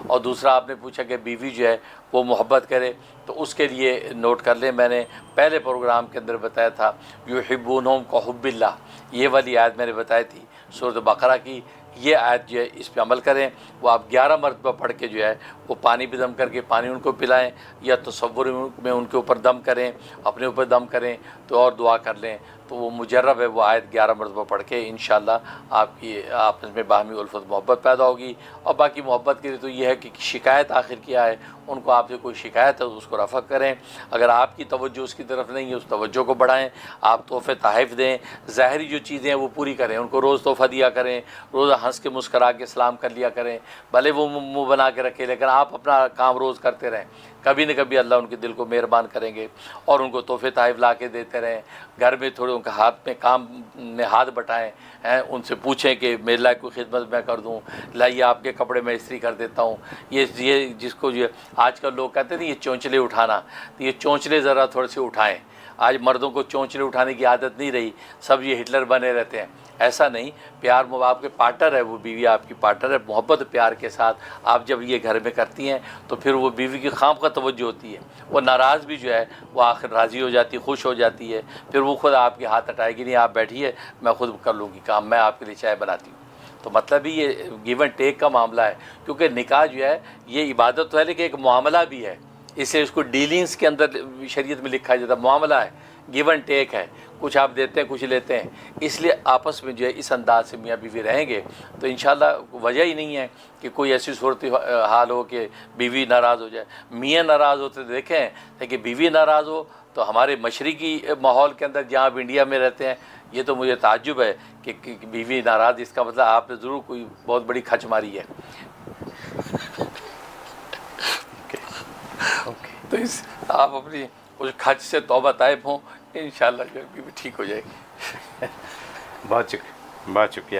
اور دوسرا آپ نے پوچھا کہ بیوی جو ہے وہ محبت کرے، تو اس کے لیے نوٹ کر لیں، میں نے پہلے پروگرام کے اندر بتایا تھا یحبونہم کحب اللہ، یہ والی آیت میں نے بتائی تھی سورۃ بقرہ کی، یہ آیت جو ہے اس پہ عمل کریں۔ وہ آپ 11 مرتبہ پڑھ کے جو ہے وہ پانی پہ دم کر کے پانی ان کو پلائیں، یا تصور میں ان کے اوپر دم کریں، اپنے اوپر دم کریں تو اور دعا کر لیں، تو وہ مجرب ہے، وہ آیت 11 مرتبہ پڑھ کے انشاءاللہ آپ کی آپس میں باہمی الفت محبت پیدا ہوگی۔ اور باقی محبت کے لیے تو یہ ہے کہ شکایت آخر کیا ہے، ان کو آپ سے کوئی شکایت ہے تو اس کو رفع کریں، اگر آپ کی توجہ اس کی طرف نہیں ہے اس توجہ کو بڑھائیں، آپ تحفے تحائف دیں، ظاہری جو چیزیں ہیں وہ پوری کریں، ان کو روز تحفہ دیا کریں، روز ہنس کے مسکرا کے سلام کر لیا کریں، بھلے وہ منہ بنا کے رکھے لیکن آپ اپنا کام روز کرتے رہیں، کبھی نہ کبھی اللہ ان کے دل کو مہربان کریں گے، اور ان کو تحفے تحائف لا کے دیتے رہیں، گھر میں تھوڑے ان کے ہاتھ میں کام میں ہاتھ بٹائیں، ان سے پوچھیں کہ میرے لائق کوئی خدمت میں کر دوں، لائیے آپ کے کپڑے میں استری کر دیتا ہوں، یہ جس کو جو آج کل لوگ کہتے ہیں یہ چونچلے اٹھانا، تو یہ چونچلے ذرا تھوڑے سے اٹھائیں، آج مردوں کو چونچلے اٹھانے کی عادت نہیں رہی، سب یہ ہٹلر بنے رہتے ہیں، ایسا نہیں، پیار آپ کے پارٹنر ہے، وہ بیوی آپ کی پارٹنر ہے، محبت پیار کے ساتھ آپ جب یہ گھر میں کرتی ہیں تو پھر وہ بیوی کی خواہ توجہ ہوتی ہے، وہ ناراض بھی جو ہے وہ آخر راضی ہو جاتی ہے، خوش ہو جاتی ہے، پھر وہ خود آپ کے ہاتھ ہٹائے گی، نہیں آپ بیٹھیے میں خود کر لوں گی کام، میں آپ کے لیے چائے بناتی ہوں۔ تو مطلب ہی یہ گیو اینڈ ٹیک کا معاملہ ہے، کیونکہ نکاح جو ہے یہ عبادت تو ہے لیکن ایک معاملہ بھی ہے، اس لیے اس کو ڈیلنگز کے اندر شریعت میں لکھا جاتا ہے، معاملہ ہے، گیو اینڈ ٹیک ہے، کچھ آپ دیتے ہیں کچھ لیتے ہیں، اس لیے آپس میں جو ہے اس انداز سے میاں بیوی رہیں گے تو انشاءاللہ وجہ ہی نہیں ہے کہ کوئی ایسی صورت حال ہو کہ بیوی ناراض ہو جائے، میاں ناراض ہوتے دیکھیں، لیکن بیوی ناراض ہو تو ہمارے مشرقی ماحول کے اندر جہاں آپ انڈیا میں رہتے ہیں یہ تو مجھے تعجب ہے کہ بیوی ناراض، اس کا مطلب آپ نے ضرور کوئی بہت بڑی کھچ ماری ہے۔ تو آپ اپنی اس کھچ سے توبہ طائب ہوں، انشاءاللہ جو بھی ٹھیک ہو جائے گی۔ بہت شکریہ، بہت شکریہ۔